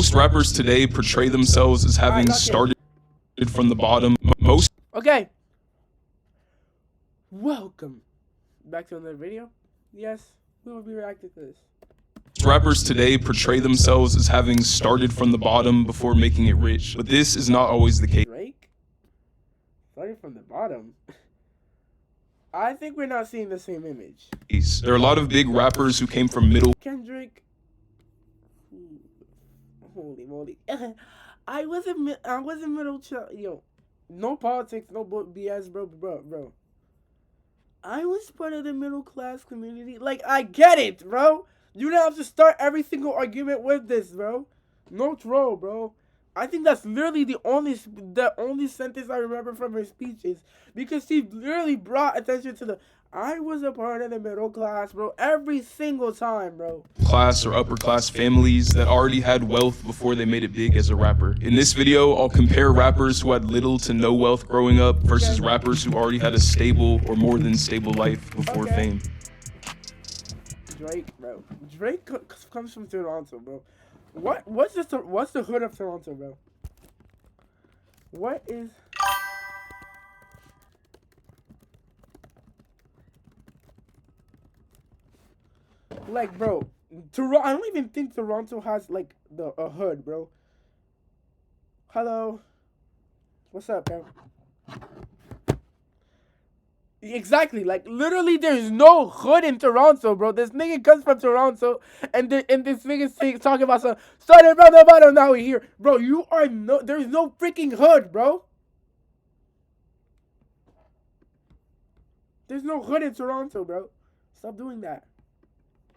Most rappers today portray themselves as having started from the bottom. Most Okay. Welcome back to another video. Yes, we will be reacting to this. rappers today portray themselves as having started from the bottom before making it rich, but this is not always the case. Drake? Starting from the bottom? I think we're not seeing the same image. There are a lot of big rappers who came from middle Kendrick. Holy moly. I wasn't middle child. Yo, no politics, no BS, bro. I was part of the middle class community. Like, I get it, bro. You don't have to start every single argument with this, bro. No troll, bro. I think that's literally the only sentence I remember from her speeches, because she literally brought attention to the I was a part of the middle class, bro, every single time, bro. Class or upper class families that already had wealth before they made it big as a rapper. In this video, I'll compare rappers who had little to no wealth growing up versus rappers who already had a stable or more than stable life before fame. Drake, bro. Drake comes from Toronto, bro. What's the hood of Toronto, bro? What is... Like, bro, I don't even think Toronto has, like, a hood, bro. Hello? What's up, bro? Exactly, like, literally, there's no hood in Toronto, bro. This nigga comes from Toronto, and this nigga's talking about some, started from the bottom, now we're here. Bro, there's no freaking hood, bro. There's no hood in Toronto, bro. Stop doing that.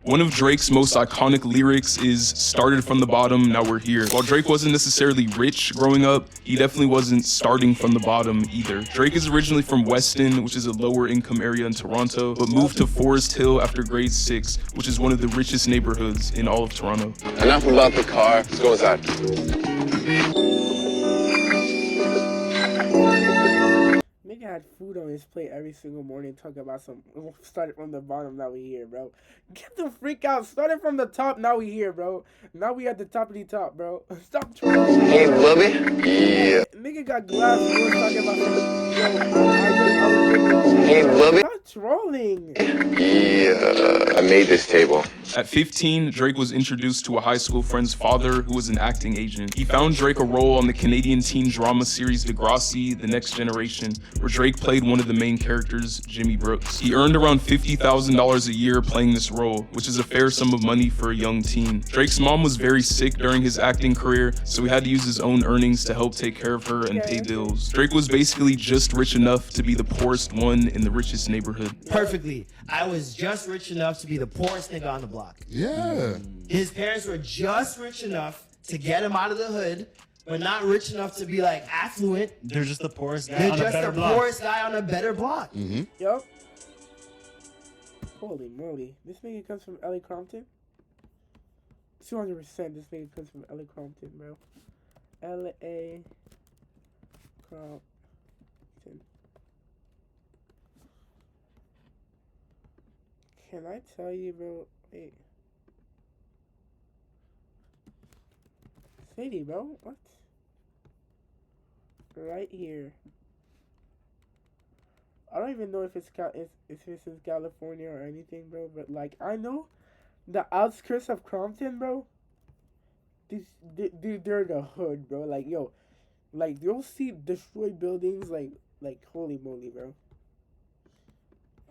One of Drake's most iconic lyrics is started from the bottom, now we're here. While Drake wasn't necessarily rich growing up, he definitely wasn't starting from the bottom either. Drake is originally from Weston, which is a lower income area in Toronto, but moved to Forest Hill after grade 6, which is one of the richest neighborhoods in all of Toronto. Enough about the car, let's go inside. Nigga had food on his plate every single morning, talking about some started from the bottom, now we here, bro. Get the freak out. Started from the top, now we here, bro. Now we at the top of the top, bro. Stop trolling. Hey, Bubby. Yeah. Nigga got glass doors talking about some, Hey, Bubby. stop trolling. Yeah. I made this table. At 15, Drake was introduced to a high school friend's father who was an acting agent. He found Drake a role on the Canadian teen drama series Degrassi, The Next Generation, where Drake played one of the main characters, Jimmy Brooks. He earned around $50,000 a year playing this role, which is a fair sum of money for a young teen. Drake's mom was very sick during his acting career, so he had to use his own earnings to help take care of her and pay bills. Drake was basically just rich enough to be the poorest one in the richest neighborhood. Perfectly. I was just rich enough to be the poorest nigga on the block. Yeah. His parents were just rich enough to get him out of the hood, but not rich enough to be like affluent. They're just the poorest guy They're on a just better the block. poorest guy on a better block. Mm-hmm. Yup. Holy moly. This nigga comes from LA Compton? 200% this nigga comes from LA Compton, bro. LA Compton. Can I tell you, bro? Wait. City, bro? What? Right here. I don't even know if it's in California or anything, bro. But like, I know the outskirts of Compton, bro. They're the hood, bro. Like, yo, like you'll see destroyed buildings, like holy moly, bro.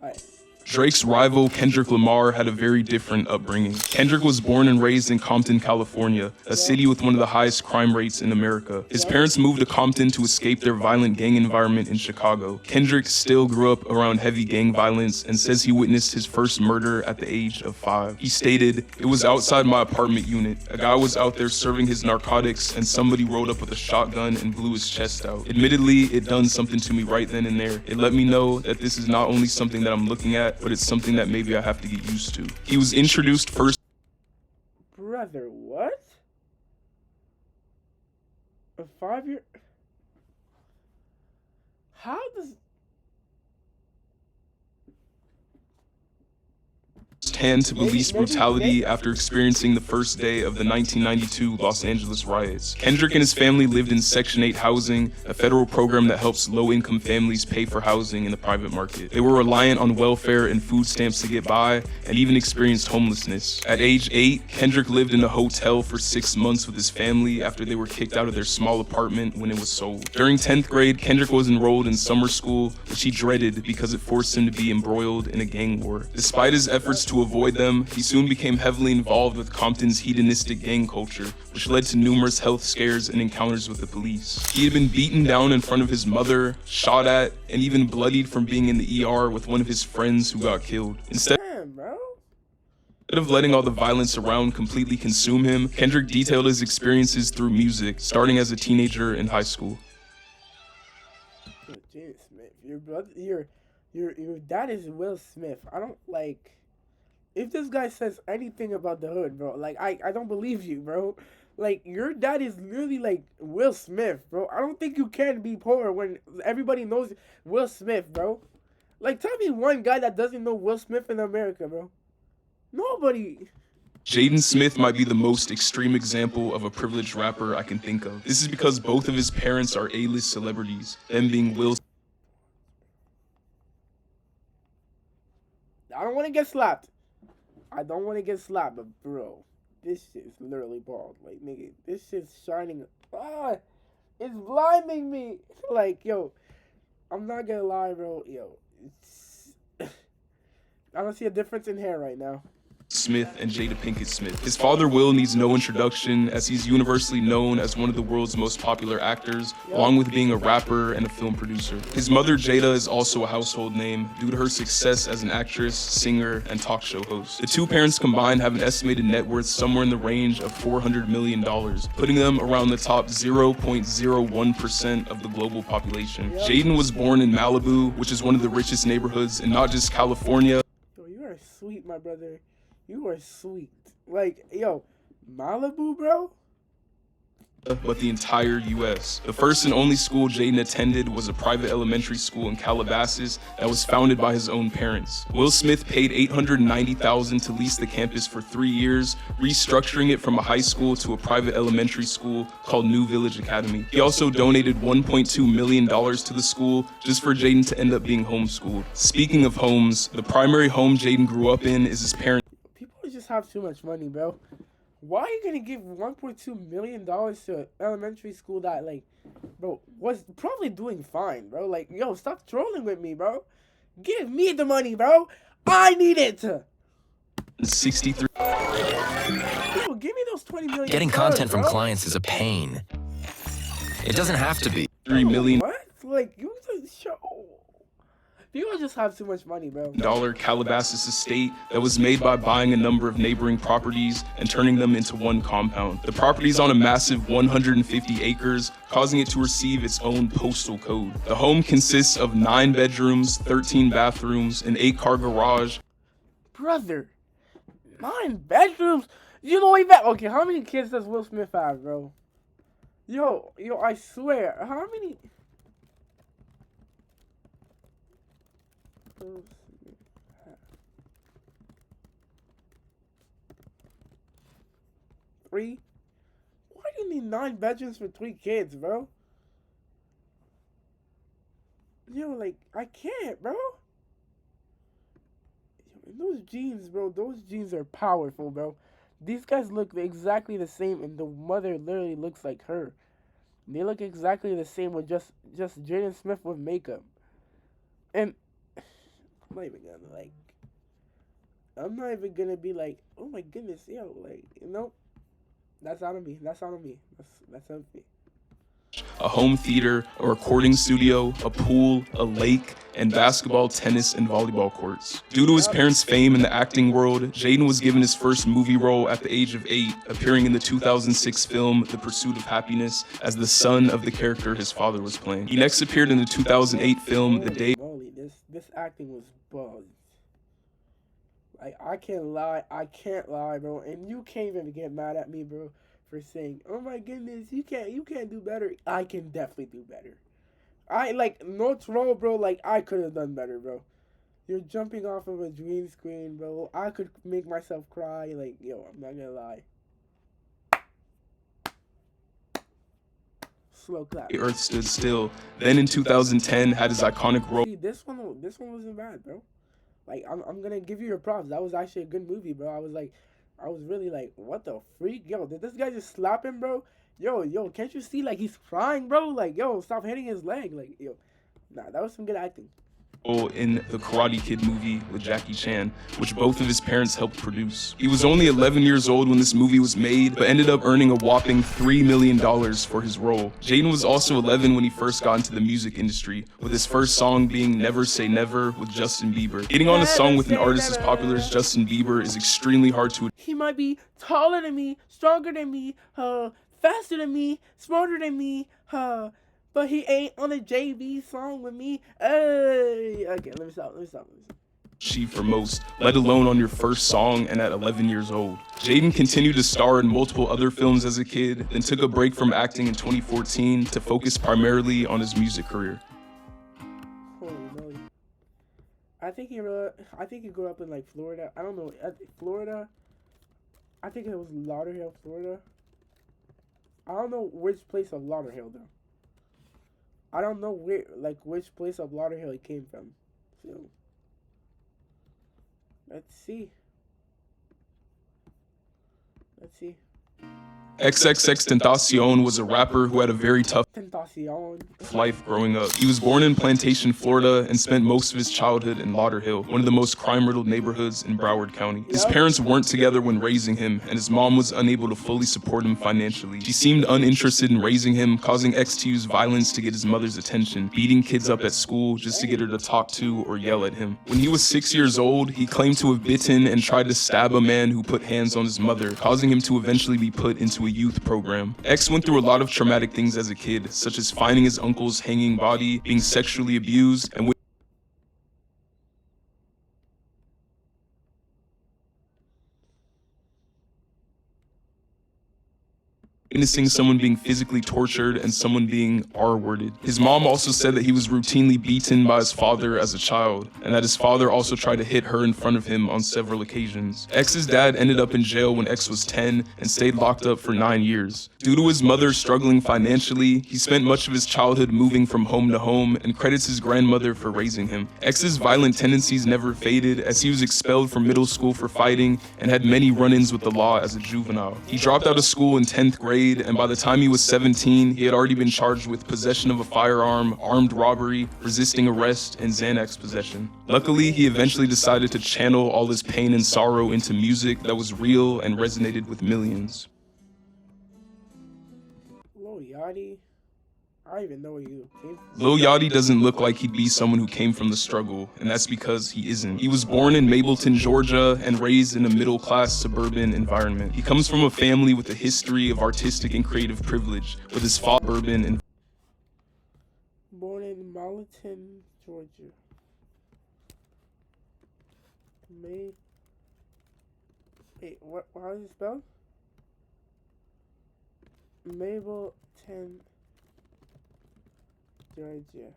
Alright. Drake's rival, Kendrick Lamar, had a very different upbringing. Kendrick was born and raised in Compton, California, a city with one of the highest crime rates in America. His parents moved to Compton to escape their violent gang environment in Chicago. Kendrick still grew up around heavy gang violence and says he witnessed his first murder at the age of 5. He stated, "It was outside my apartment unit. A guy was out there serving his narcotics and somebody rolled up with a shotgun and blew his chest out. Admittedly, it done something to me right then and there. It let me know that this is not only something that I'm looking at, but it's something that maybe I have to get used to." He was introduced first. Brother, what? A 5-year? How does... firsthand to police brutality after experiencing the first day of the 1992 Los Angeles riots. Kendrick and his family lived in Section 8 housing, a federal program that helps low-income families pay for housing in the private market. They were reliant on welfare and food stamps to get by, and even experienced homelessness. At age 8, Kendrick lived in a hotel for 6 months with his family after they were kicked out of their small apartment when it was sold. During 10th grade, Kendrick was enrolled in summer school, which he dreaded because it forced him to be embroiled in a gang war. Despite his efforts to avoid them, he soon became heavily involved with Compton's hedonistic gang culture, which led to numerous health scares and encounters with the police. He had been beaten down in front of his mother, shot at, and even bloodied from being in the ER with one of his friends who got killed. Instead of letting all the violence around completely consume him, Kendrick detailed his experiences through music, starting as a teenager in high school. Jaden Smith, your dad is Will Smith. I don't like. If this guy says anything about the hood, bro, like I don't believe you, bro. Like your dad is literally like Will Smith, bro. I don't think you can be poor when everybody knows Will Smith, bro. Like tell me one guy that doesn't know Will Smith in America, bro. Nobody. Jaden Smith might be the most extreme example of a privileged rapper I can think of. This is because both of his parents are A-list celebrities, them being Will. I don't want to get slapped. I don't want to get slapped, but bro, this shit is literally bald. Like, nigga, this shit's shining. Ah, it's blinding me. Like, yo, I'm not gonna lie, bro. Yo, it's... I don't see a difference in hair right now. Smith and Jada Pinkett Smith. His father Will needs no introduction, as he's universally known as one of the world's most popular actors, along with being a rapper and a film producer. His mother Jada is also a household name due to her success as an actress, singer, and talk show host. The two parents combined have an estimated net worth somewhere in the range of $400 million, putting them around the top 0.01% of the global population. Jaden was born in Malibu, which is one of the richest neighborhoods in not just California. Yo, you are sweet, my brother. You are sweet. Like, yo, Malibu, bro? But the entire U.S. The first and only school Jaden attended was a private elementary school in Calabasas that was founded by his own parents. Will Smith paid $890,000 to lease the campus for 3 years, restructuring it from a high school to a private elementary school called New Village Academy. He also donated $1.2 million to the school just for Jaden to end up being homeschooled. Speaking of homes, the primary home Jaden grew up in is his parents. People just have too much money, bro. Why are you gonna give $1.2 million to an elementary school that, like, bro, was probably doing fine, bro? Like, yo, stop trolling with me, bro. Give me the money, bro. I need it. 63. Yo, give me those $20 million. Getting content from clients is a pain. It doesn't have to be. $3 million. What? Like, you just show. People just have too much money, bro. Calabasas estate that was made by buying a number of neighboring properties and turning them into one compound. The property is on a massive 150 acres, causing it to receive its own postal code. The home consists of 9 bedrooms, 13 bathrooms, an 8-car garage. Brother, 9 bedrooms? You know even okay, how many kids does Will Smith have, bro? Yo, I swear, how many? Three? Why do you need 9 bedrooms for 3 kids, bro? Yo, like, I can't, bro. Yo, those jeans, bro, those jeans are powerful, bro. These guys look exactly the same, and the mother literally looks like her. They look exactly the same with just Jaden Smith with makeup. And I'm not even gonna be like, oh my goodness, yo, like, you know, that's out of me. That's out of me. That's out of me. A home theater, a recording studio, a pool, a lake, and basketball, tennis, and volleyball courts. Due to his parents' fame in the acting world, Jaden was given his first movie role at the age of 8, appearing in the 2006 film The Pursuit of Happiness as the son of the character his father was playing. He next appeared in the 2008 film The Day. Holy, this acting was bugged. Like, I can't lie, bro. And you can't even get mad at me, bro, for saying, oh my goodness, you can't do better. I can definitely do better. No troll, bro. Like, I could have done better, bro. You're jumping off of a green screen, bro. I could make myself cry. Like, yo, I'm not gonna lie. Slow clap. The Earth Stood Still. Then in 2010 had his iconic role. See, this one wasn't bad, bro. Like, I'm gonna give you your props. That was actually a good movie, bro. I was really like, what the freak? Yo, did this guy just slap him, bro? Yo, can't you see, like, he's crying, bro? Like, yo, stop hitting his leg. Like, yo, nah, that was some good acting. In the Karate Kid movie with Jackie Chan, which both of his parents helped produce. He was only 11 years old when this movie was made, but ended up earning a whopping $3 million for his role. Jaden was also 11 when he first got into the music industry, with his first song being Never Say Never with Justin Bieber. Getting on a song with an artist as popular as Justin Bieber is extremely hard to. He might be taller than me, stronger than me, faster than me, smarter than me, but he ain't on a JV song with me. Hey, okay, let me stop. Achieve for most, let alone on your first song and at 11 years old. Jaden continued to star in multiple other films as a kid, then took a break from acting in 2014 to focus primarily on his music career. Holy moly! I think he grew up in like Florida. I don't know, Florida. I think it was Lauderhill, Florida. I don't know which place of Lauderhill though. I don't know which place of Lauderhill he came from. So let's see. XXXTentacion was a rapper who had a very tough Tentacion. life growing up. He was born in Plantation, Florida, and spent most of his childhood in Lauderhill, one of the most crime-riddled neighborhoods in Broward County. His parents weren't together when raising him, and his mom was unable to fully support him financially. She seemed uninterested in raising him, causing X to use violence to get his mother's attention, beating kids up at school just to get her to talk to or yell at him. When he was 6 years old, he claimed to have bitten and tried to stab a man who put hands on his mother, causing him to eventually be put into a youth program. X went through a lot of traumatic things as a kid, such as finding his uncle's hanging body, being sexually abused, and witnessing someone being physically tortured and someone being R-worded. His mom also said that he was routinely beaten by his father as a child, and that his father also tried to hit her in front of him on several occasions. X's dad ended up in jail when X was 10 and stayed locked up for 9 years. Due to his mother struggling financially, he spent much of his childhood moving from home to home and credits his grandmother for raising him. X's violent tendencies never faded, as he was expelled from middle school for fighting and had many run-ins with the law as a juvenile. He dropped out of school in 10th grade, and by the time he was 17, he had already been charged with possession of a firearm, armed robbery, resisting arrest, and Xanax possession. Luckily, he eventually decided to channel all his pain and sorrow into music that was real and resonated with millions. Lil Yachty, I don't even know where you came from. Lil Yachty doesn't look like he'd be someone who came from the struggle, and that's because he isn't. He was born in Mableton, Georgia, and raised in a middle-class suburban environment. He comes from a family with a history of artistic and creative privilege, with his father urban and Born in Mableton, Georgia. Wait, what? How is it spelled? Mableton, Georgia.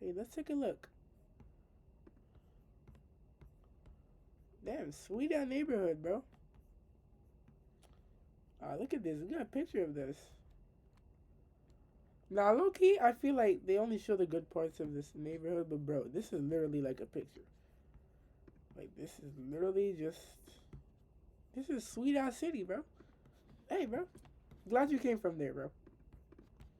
Hey, let's take a look. Damn, sweet out neighborhood, bro. Look at this. We got a picture of this. Now, low key, I feel like they only show the good parts of this neighborhood, but bro, this is literally like a picture. Like, this is literally just. This is sweet ass city, bro. Hey, bro. Glad you came from there, bro.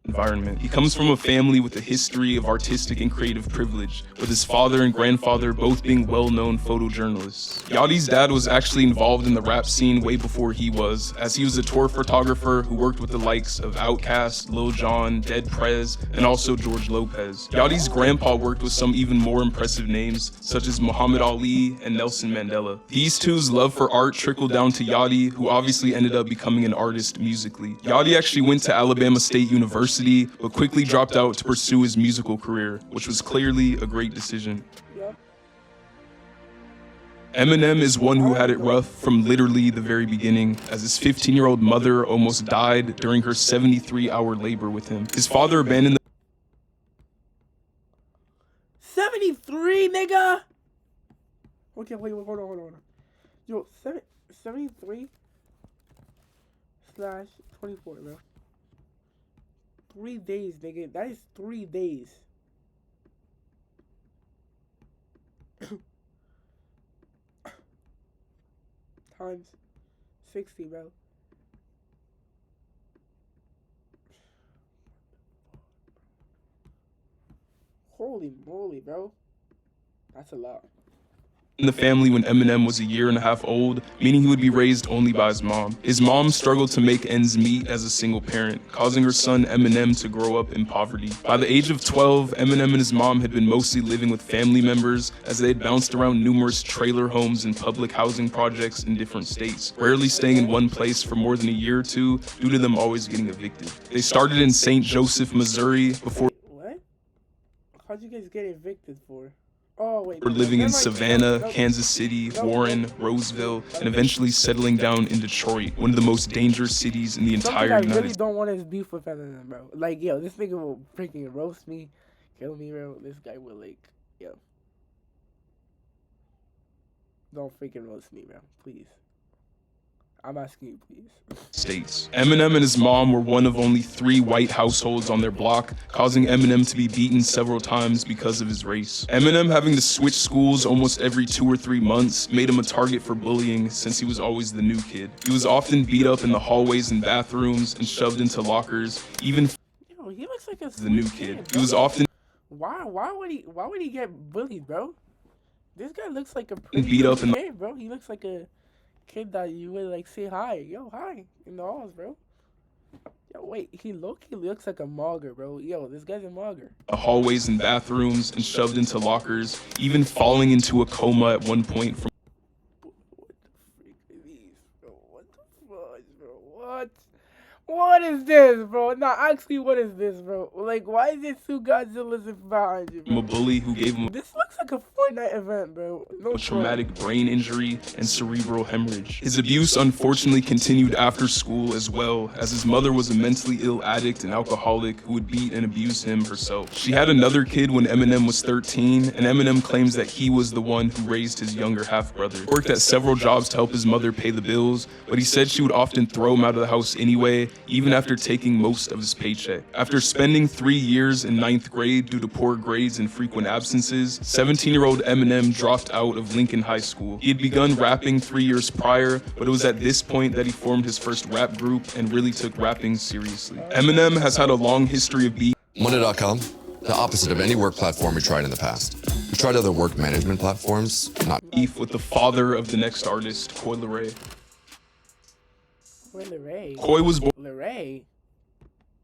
environment. He comes from a family with a history of artistic and creative privilege, with his father and grandfather both being well-known photojournalists. Yachty's dad was actually involved in the rap scene way before he was, as he was a tour photographer who worked with the likes of Outkast, Lil Jon, Dead Prez, and also George Lopez. Yachty's grandpa worked with some even more impressive names, such as Muhammad Ali and Nelson Mandela. These two's love for art trickled down to Yachty, who obviously ended up becoming an artist musically. Yachty actually went to Alabama State University, but quickly dropped out to pursue his musical career, which was clearly a great decision. Eminem is one who had it rough from literally the very beginning, as his 15-year-old mother almost died during her 73-hour labor with him. His father abandoned 73, nigga. Okay, wait, hold on. Yo, 73 slash 24, bro. 3 days, nigga. That is 3 days. Times 60, bro. Holy moly, bro. That's a lot. In the family when Eminem was a year and a half old, meaning he would be raised only by his mom. His mom struggled to make ends meet as a single parent, causing her son Eminem to grow up in poverty. By the age of 12, Eminem and his mom had been mostly living with family members as they had bounced around numerous trailer homes and public housing projects in different states, rarely staying in one place for more than a year or two due to them always getting evicted. They started in St. Joseph, Missouri before What? How'd you guys get evicted for? Oh, wait. were living in Savannah, Kansas City, Warren, Roseville, and eventually settling down in Detroit, one of the most dangerous cities in the entire I United really don't want his beef with Eminem, bro. Like, yo, this nigga will freaking roast me, kill me, bro. This guy will, like, yo. Don't freaking roast me, bro. Please. I'm asking you, please. States. Eminem and his mom were one of only 3 white households on their block, causing Eminem to be beaten several times because of his race. Eminem having to switch schools almost every 2 or 3 months made him a target for bullying since he was always the new kid. He was often beat up in the hallways and bathrooms and shoved into lockers, even Yo, he looks like a the new sweet kid. bro. He was often Why would he get bullied, bro? This guy looks like a pretty beat up good in the kid, bro. He looks like a kid that you would like say hi. Yo, hi in the halls, bro. Yo, wait, he low-key looks like a mogger, bro. Yo, this guy's a mogger. hallways and bathrooms and shoved into lockers, even falling into a coma at one point from What the freak are these, bro? What the fudge, bro? What? What is this, bro? Nah, actually, what is this, bro? Like, why is it two Godzillas behind you, a bro? bully who gave him This looks like a Fortnite event, bro. No a troll. traumatic brain injury and cerebral hemorrhage. His abuse unfortunately continued after school as well, as his mother was a mentally ill addict and alcoholic who would beat and abuse him herself. She had another kid when Eminem was 13, and Eminem claims that he was the one who raised his younger half-brother. He worked at several jobs to help his mother pay the bills, but he said she would often throw him out of the house anyway, even after taking most of his paycheck. After spending 3 years in 9th grade due to poor grades and frequent absences, 17-year-old Eminem dropped out of Lincoln High School. He had begun rapping 3 years prior, but it was at this point that he formed his first rap group and really took rapping seriously. Eminem has had a long history of beef Monday.com, the opposite of any work platform we tried in the past. We tried other work management platforms, not with the father of the next artist, Coi Leray. Where Leray? Coi was Leray?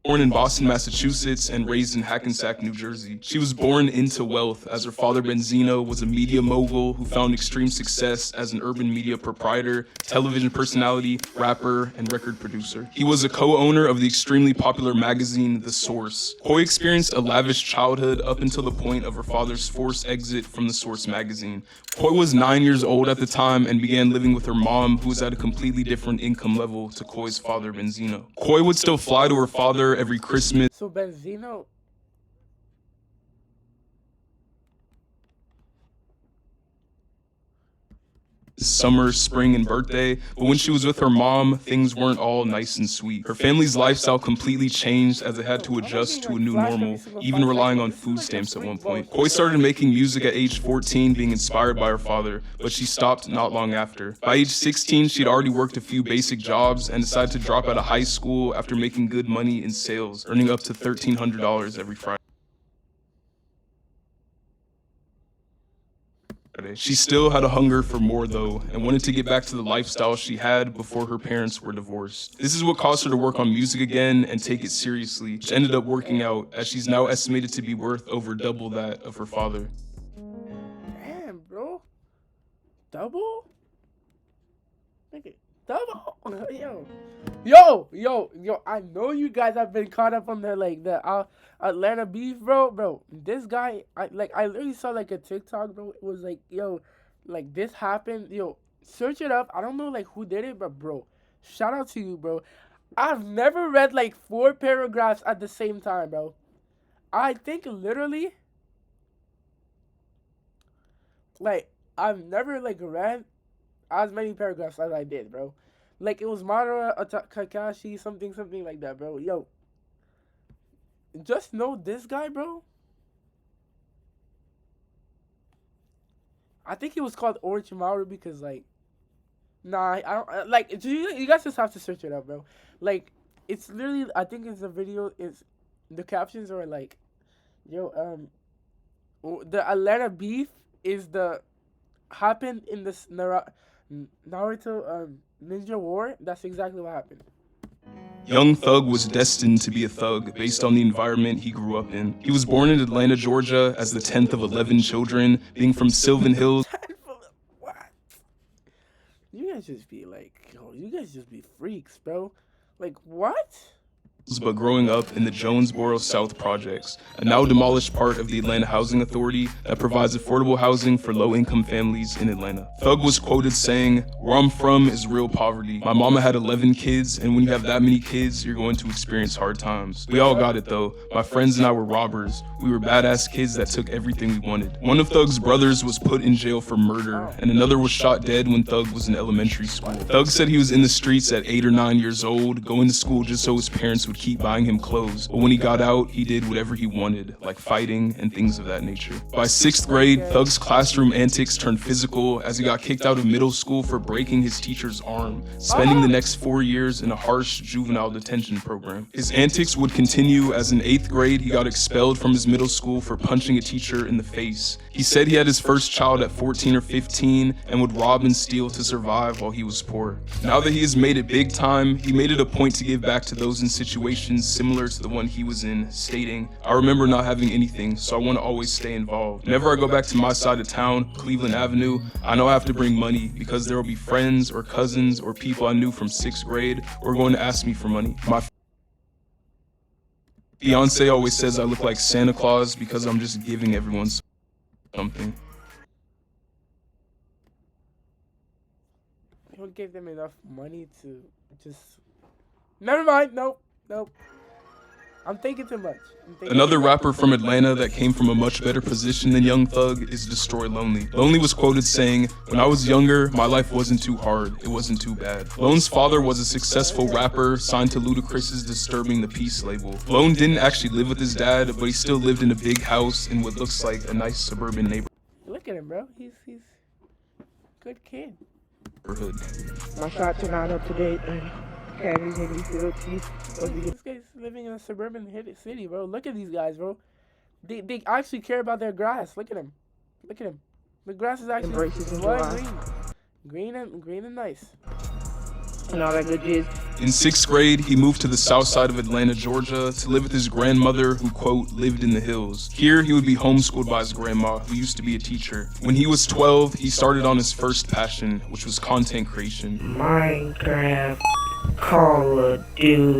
born in Boston, Massachusetts, and raised in Hackensack, New Jersey. She was born into wealth, as her father Benzino was a media mogul who found extreme success as an urban media proprietor, television personality, rapper, and record producer. He was a co-owner of the extremely popular magazine The Source. Coi experienced a lavish childhood up until the point of her father's forced exit from The Source magazine. Coi was 9 years old at the time and began living with her mom, who was at a completely different income level to Coi's father Benzino. Coi would still fly to her father every Christmas So Benzino... summer, spring, and birthday, but when she was with her mom, things weren't all nice and sweet. Her family's lifestyle completely changed as they had to adjust to a new normal, even relying on food stamps at one point. Coi started making music at age 14, being inspired by her father, but she stopped not long after. By age 16, she'd already worked a few basic jobs and decided to drop out of high school after making good money in sales, earning up to $1,300 every Friday. She still had a hunger for more though, and wanted to get back to the lifestyle she had before her parents were divorced. This is what caused her to work on music again and take it seriously, which ended up working out, as she's now estimated to be worth over double that of her father. Damn, bro. Double? Nigga, double? Yo, I know you guys have been caught up on the Atlanta beef, bro. This guy, I literally saw like a TikTok, bro. It was like, yo, like this happened. Yo, search it up. I don't know like who did it, but bro, shout out to you, bro. I've never read like 4 paragraphs at the same time, bro. I think literally like I've never like read as many paragraphs as I did, bro. Like it was Madara, Kakashi, something like that, bro. Yo, just know this guy, bro. I think he was called Orochimaru because like, nah, I don't like. You guys just have to search it up, bro. Like, it's literally. I think it's a video. It's the captions are like, yo, the Atlanta beef is the happened in this Naruto Ninja War. That's exactly what happened. Young Thug was destined to be a thug based on the environment he grew up in. He was born in Atlanta, Georgia, as the 10th of 11 children, being from Sylvan Hills. What? You guys just be like, yo, you guys just be freaks, bro. Like, what? But growing up in the Jonesboro South Projects, a now demolished part of the Atlanta Housing Authority that provides affordable housing for low-income families in Atlanta. Thug was quoted saying, "Where I'm from is real poverty. My mama had 11 kids, and when you have that many kids, you're going to experience hard times. We all got it though. My friends and I were robbers. We were badass kids that took everything we wanted. One of Thug's brothers was put in jail for murder, and another was shot dead when Thug was in elementary school. Thug said he was in the streets at 8 or 9 years old, going to school just so his parents would keep buying him clothes. But when he got out, he did whatever he wanted, like fighting and things of that nature. By 6th grade, Thug's classroom antics turned physical as he got kicked out of middle school for breaking his teacher's arm, spending the next 4 years in a harsh juvenile detention program. His antics would continue as in 8th grade, he got expelled from his middle school for punching a teacher in the face. He said he had his first child at 14 or 15 and would rob and steal to survive while he was poor. Now that he has made it big time, he made it a point to give back to those in situations similar to the one he was in, stating, "I remember not having anything, so I want to always stay involved. Whenever I go back to my side of town, Cleveland Avenue, I know I have to bring money because there will be friends or cousins or people I knew from 6th grade who are going to ask me for money. My fiance always says I look like Santa Claus because I'm just giving everyone something." You don't give them enough money to just. Never mind. Nope. I'm thinking too much. Another rapper from Atlanta that came from a much better position than Young Thug is Destroy Lonely. Lonely was quoted saying, "When I was younger, my life wasn't too hard, it wasn't too bad." Lone's father was a successful rapper signed to Ludacris's Disturbing the Peace label. Lone didn't actually live with his dad, but he still lived in a big house in what looks like a nice suburban neighborhood. Look at him, bro. He's good kid. My shots are not up to date. This guy's living in a suburban city, bro. Look at these guys, bro. They actually care about their grass. Look at him. The grass is actually green and nice. And all that good jizz. In 6th grade, he moved to the south side of Atlanta, Georgia, to live with his grandmother who, quote, lived in the hills. Here, he would be homeschooled by his grandma, who used to be a teacher. When he was 12, he started on his first passion, which was content creation. Minecraft, Call of Duty.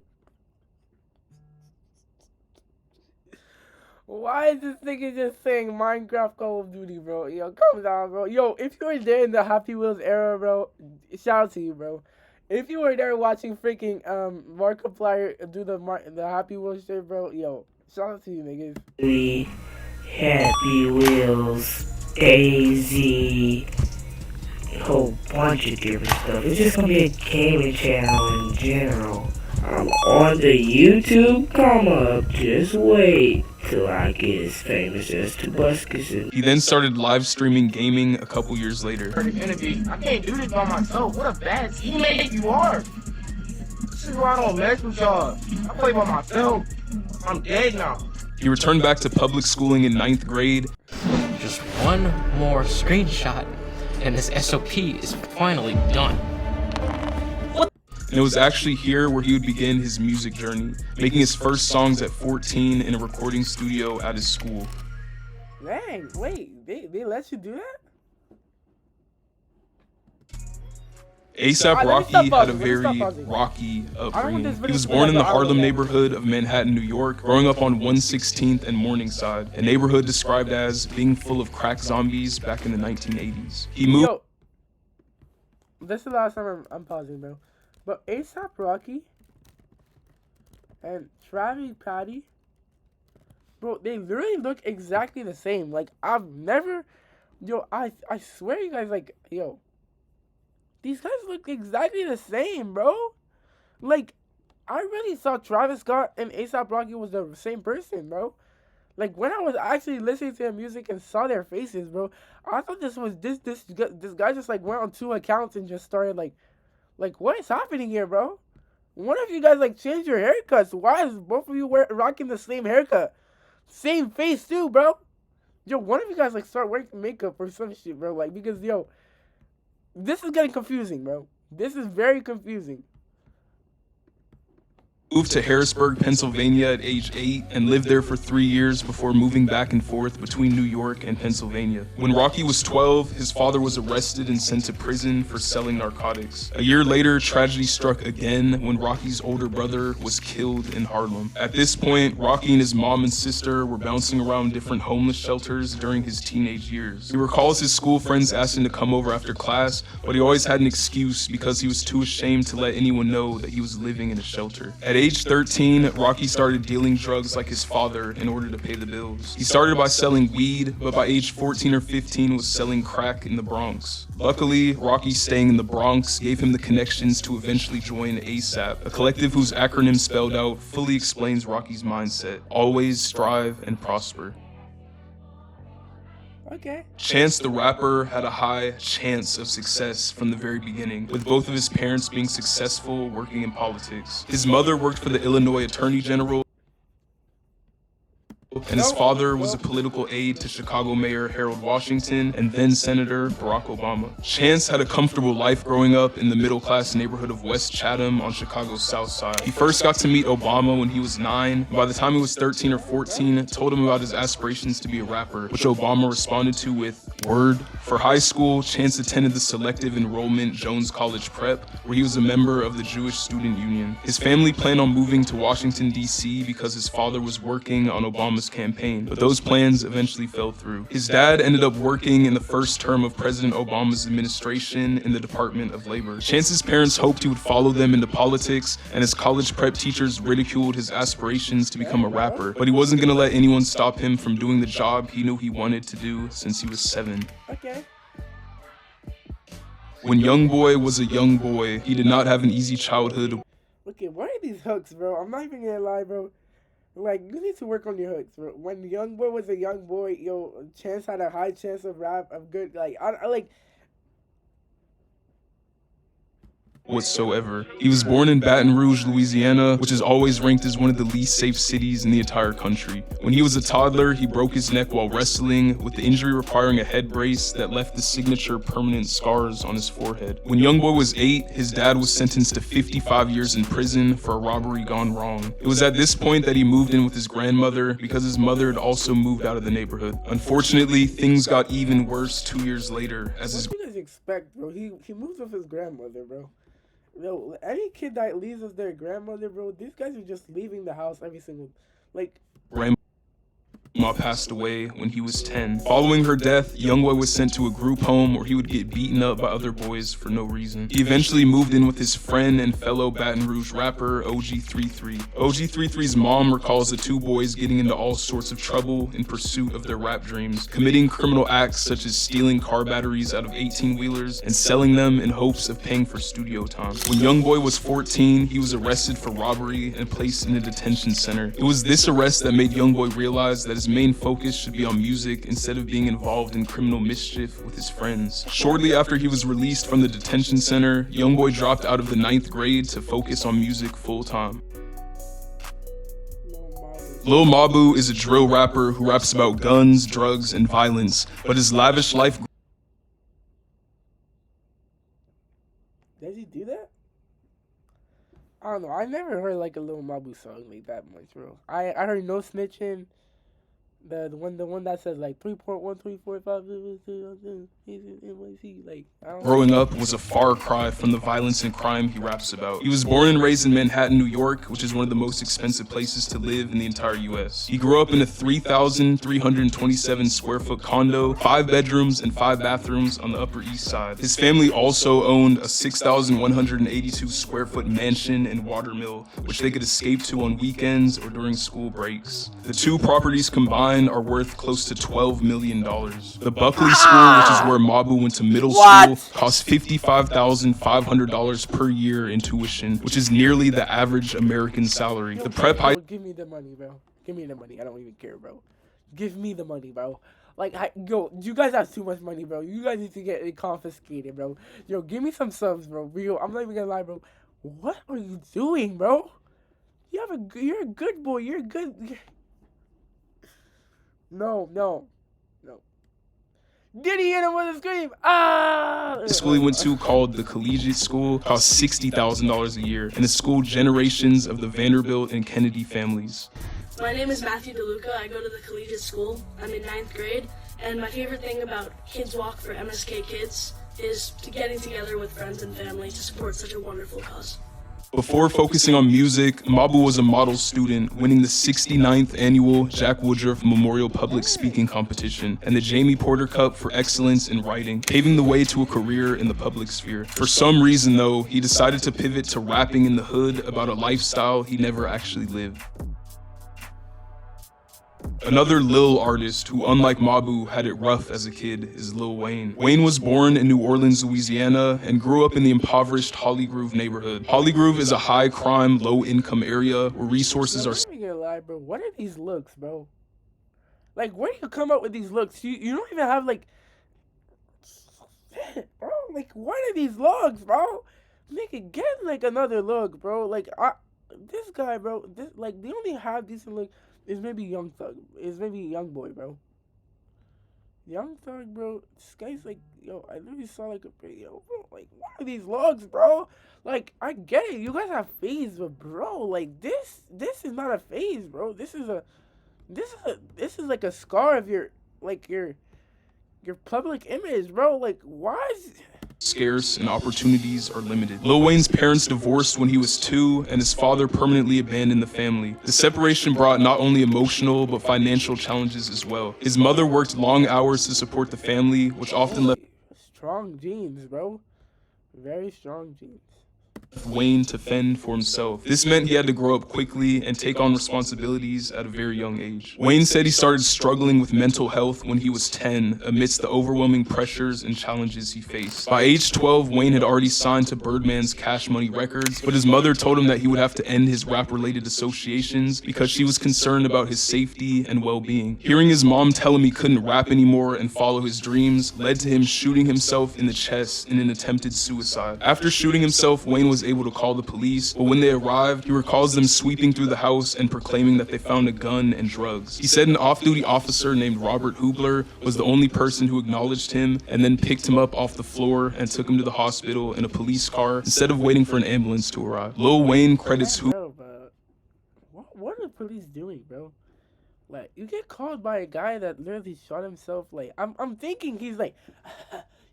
Why is this nigga just saying Minecraft Call of Duty, bro? Yo, calm down, bro. Yo, if you were there in the Happy Wheels era, bro, shout out to you, bro. If you were there watching freaking Markiplier do the Happy Wheels shit, bro, yo, shout out to you, niggas. Happy Wheels, Daisy, a whole bunch of different stuff. It's just gonna be a gaming channel in general. I'm on the YouTube come up. Just wait till I get as famous as Tobuscus. He then started live streaming gaming a couple years later. I can't do this by myself. What a bad teammate you are. This is why I don't mess with y'all. I play by myself. I'm dead now. He returned back to public schooling in 9th grade. Just one more screenshot, and this SOP is finally done. And it was actually here where he would begin his music journey, making his first songs at 14 in a recording studio at his school. Dang, wait, they let you do that? A$AP Rocky had a very rocky upbringing. He was born in the Harlem neighborhood of Manhattan, New York, growing up on 116th and Morningside, a neighborhood described as being full of crack zombies back in the 1980s. He moved. Yo, this is the last time I'm pausing, bro. But A$AP Rocky and Travis Patty, bro, they literally look exactly the same. Like, I've never Yo, I swear you guys like, yo, these guys look exactly the same, bro. Like, I really thought Travis Scott and A$AP Rocky was the same person, bro. Like, when I was actually listening to their music and saw their faces, bro, I thought this guy just like went on 2 accounts and just started like what is happening here, bro? One of you guys like changed your haircuts. Why is both of you rocking the same haircut, same face too, bro? Yo, one of you guys like start wearing makeup or some shit, bro. Like, because yo, this is getting confusing, bro. This is very confusing. Moved to Harrisburg, Pennsylvania at age 8 and lived there for 3 years before moving back and forth between New York and Pennsylvania. When Rocky was 12, his father was arrested and sent to prison for selling narcotics. A year later, tragedy struck again when Rocky's older brother was killed in Harlem. At this point, Rocky and his mom and sister were bouncing around different homeless shelters during his teenage years. He recalls his school friends asked him to come over after class, but he always had an excuse because he was too ashamed to let anyone know that he was living in a shelter. At age 13, Rocky started dealing drugs like his father in order to pay the bills. He started by selling weed, but by age 14 or 15 was selling crack in the Bronx. Luckily, Rocky staying in the Bronx gave him the connections to eventually join A$AP, a collective whose acronym spelled out fully explains Rocky's mindset: always strive and prosper. Okay. Chance the Rapper had a high chance of success from the very beginning, with both of his parents being successful working in politics. His mother worked for the Illinois Attorney General, and his father was a political aide to Chicago Mayor Harold Washington and then Senator Barack Obama. Chance had a comfortable life growing up in the middle-class neighborhood of West Chatham on Chicago's South Side. He first got to meet Obama when he was 9, and by the time he was 13 or 14, told him about his aspirations to be a rapper, which Obama responded to with, "Word." For high school, Chance attended the selective enrollment Jones College Prep, where he was a member of the Jewish Student Union. His family planned on moving to Washington, D.C. because his father was working on Obama's campaign, but those plans eventually fell through. His dad ended up working in the first term of President Obama's administration in the Department of Labor. Chance's parents hoped he would follow them into politics, and his college prep teachers ridiculed his aspirations to become a rapper, but he wasn't gonna let anyone stop him from doing the job he knew he wanted to do since he was 7. Okay. When Young Boy was a young boy, he did not have an easy childhood. Okay, what are these hooks, bro? I'm not even gonna lie, bro. Like, you need to work on your hooks, bro. When Young Boy was a young boy, yo, Chance had a high chance of good, like, I like. Whatsoever. He was born in Baton Rouge, Louisiana, which is always ranked as one of the least safe cities in the entire country. When he was a toddler, he broke his neck while wrestling, with the injury requiring a head brace that left the signature permanent scars on his forehead. When Young Boy was 8, his dad was sentenced to 55 years in prison for a robbery gone wrong. It was at this point that he moved in with his grandmother because his mother had also moved out of the neighborhood. Unfortunately, things got even worse 2 years later as his What do you guys expect, bro? He moves with his grandmother, bro. Yo, any kid that leaves with their grandmother, bro, these guys are just leaving the house every single, like. grandma passed away when he was 10. Following her death, Young Boy was sent to a group home where he would get beaten up by other boys for no reason. He eventually moved in with his friend and fellow Baton Rouge rapper, OG33. OG33's mom recalls the 2 boys getting into all sorts of trouble in pursuit of their rap dreams, committing criminal acts such as stealing car batteries out of 18-wheelers and selling them in hopes of paying for studio time. When Young Boy was 14, he was arrested for robbery and placed in a detention center. It was this arrest that made Young Boy realize that his main focus should be on music instead of being involved in criminal mischief with his friends. Shortly after he was released from the detention center, Young Boy dropped out of the 9th grade to focus on music full-time. Lil Mabu is a drill rapper who raps about guns, drugs, and violence, but his lavish life. Does he do that? I don't know. I never heard like a Lil Mabu song like that much, bro. I heard No Snitching. The one that says like 3.1345 like Growing up was a far cry from the violence and crime he raps about. He was born and raised in Manhattan, New York, which is one of the most expensive places to live in the entire US. He grew up in a 3,327 square foot condo, 5 bedrooms and 5 bathrooms on the Upper East Side. His family also owned a 6,182 square foot mansion in Watermill, which they could escape to on weekends or during school breaks. The 2 properties combined combined are worth close to $12 million. The Buckley School, which is where Mabu went to middle school, costs $55,500 per year in tuition, which is nearly the average American salary. The prep high. Give me the money, bro. Give me the money. I don't even care, bro. Give me the money, bro. Like, yo, you guys have too much money, bro. You guys need to get it confiscated, bro. Yo, give me some subs, bro. Yo, I'm not even gonna lie, bro. What are you doing, bro? You're a good boy. You're good. No. Did he hit him with a scream? Ah! The school he went to, called the Collegiate School, cost $60,000 a year and has schooled generations of the Vanderbilt and Kennedy families. My name is Matthew DeLuca. I go to the Collegiate School. I'm in 9th grade, and my favorite thing about Kids Walk for MSK Kids is getting together with friends and family to support such a wonderful cause. Before focusing on music, Mabu was a model student, winning the 69th annual Jack Woodruff Memorial Public Speaking Competition and the Jamie Porter Cup for excellence in writing, paving the way to a career in the public sphere. For some reason, though, he decided to pivot to rapping in the hood about a lifestyle he never actually lived. Another Lil artist who, unlike Mabu, had it rough as a kid is Lil Wayne. Wayne was born in New Orleans, Louisiana, and grew up in the impoverished Holly Grove neighborhood. Holly Grove is a high-crime, low-income area where resources are... I'm not gonna lie, bro. What are these looks, bro? Like, where do you come up with these looks? You don't even have, like... Bro, like, what are these looks, bro? Nigga, get, like, another look, bro. Like, this guy, bro, like, they only have decent look. It's maybe Young Thug. It's maybe Young Boy, bro. Young Thug, bro. This guy's like, yo, I literally saw like a video, bro. Like, what are these logs, bro? Like, I get it. You guys have phase, but bro, like this is not a phase, bro. This is like a scar of your public image, bro. Like, why is scarce and opportunities are limited. Lil Wayne's parents divorced when he was 2, and his father permanently abandoned the family. The separation brought not only emotional but financial challenges as well. His mother worked long hours to support the family, which often left strong genes, bro. Very strong genes. Wayne to fend for himself. This meant he had to grow up quickly and take on responsibilities at a very young age. Wayne said he started struggling with mental health when he was 10 amidst the overwhelming pressures and challenges he faced. By age 12, Wayne had already signed to Birdman's Cash Money Records, but his mother told him that he would have to end his rap-related associations because she was concerned about his safety and well-being. Hearing his mom tell him he couldn't rap anymore and follow his dreams led to him shooting himself in the chest in an attempted suicide. After shooting himself, Wayne was able to call the police, but when they arrived, he recalls them sweeping through the house and proclaiming that they found a gun and drugs. He said an off-duty officer named Robert Hubler was the only person who acknowledged him and then picked him up off the floor and took him to the hospital in a police car instead of waiting for an ambulance to arrive. Lil Wayne credits Bro, what are the police doing, bro? Like, you get called by a guy that literally shot himself. Like, I'm thinking he's like,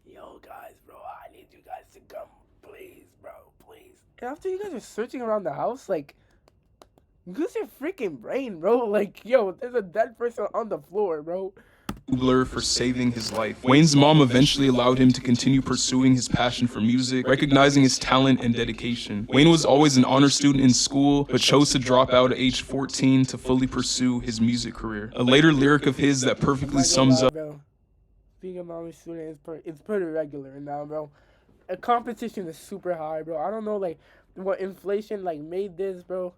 yo guys, bro, I need you guys to come, please, bro, please. And after you guys are searching around the house, like, use your freaking brain, bro. Like, yo, there's a dead person on the floor, bro. Hubler for saving his life. Wayne's mom eventually allowed him to continue pursuing his passion for music, recognizing his talent and dedication. Wayne was always an honor student in school, but chose to drop out at age 14 to fully pursue his music career. A later lyric of his that perfectly sums up. Bro. Being an honor student it's pretty regular now, bro. A competition is super high, bro. I don't know, like, what inflation, like, made this, bro.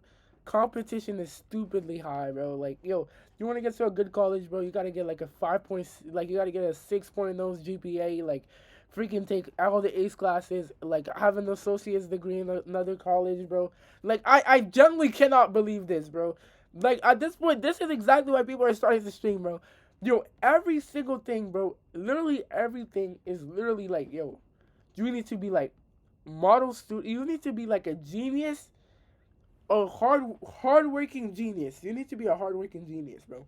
Competition is stupidly high, bro. Like, yo, you want to get to a good college, bro, you got to get, like, a 5 points, like, you got to get a 6.0 GPA, like, freaking take all the ACE classes, like, have an associate's degree in another college, bro. Like, I genuinely cannot believe this, bro. Like, at this point, this is exactly why people are starting to stream, bro. Yo, every single thing, bro, literally everything is literally, like, yo, you need to be, like, model student. You need to be, like, a genius. A hard-working genius. You need to be a hard-working genius, bro.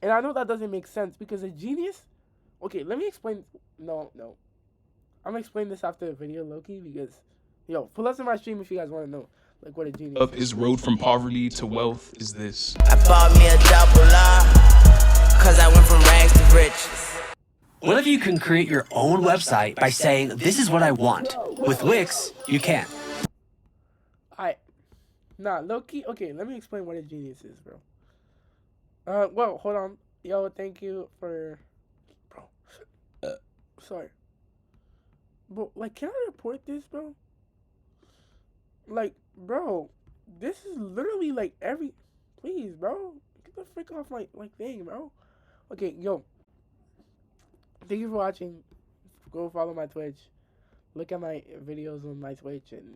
And I know that doesn't make sense because a genius... Okay, let me explain... No. I'm going to explain this after the video, Loki, because... Yo, pull up to my stream if you guys want to know, like, what a genius up his road from poverty to wealth is this. I bought me a double R, cause I went from rags to riches. What if you can create your own website by saying, this is what I want? With Wix, you can. Nah, low-key, okay, let me explain what a genius is, bro. Well, hold on. Yo, thank you for, bro. Sorry, bro. Like, can I report this, bro? Like, bro, this is literally like every. Please, bro, get the frick off my thing, bro. Okay, yo. Thank you for watching. Go follow my Twitch. Look at my videos on my Twitch and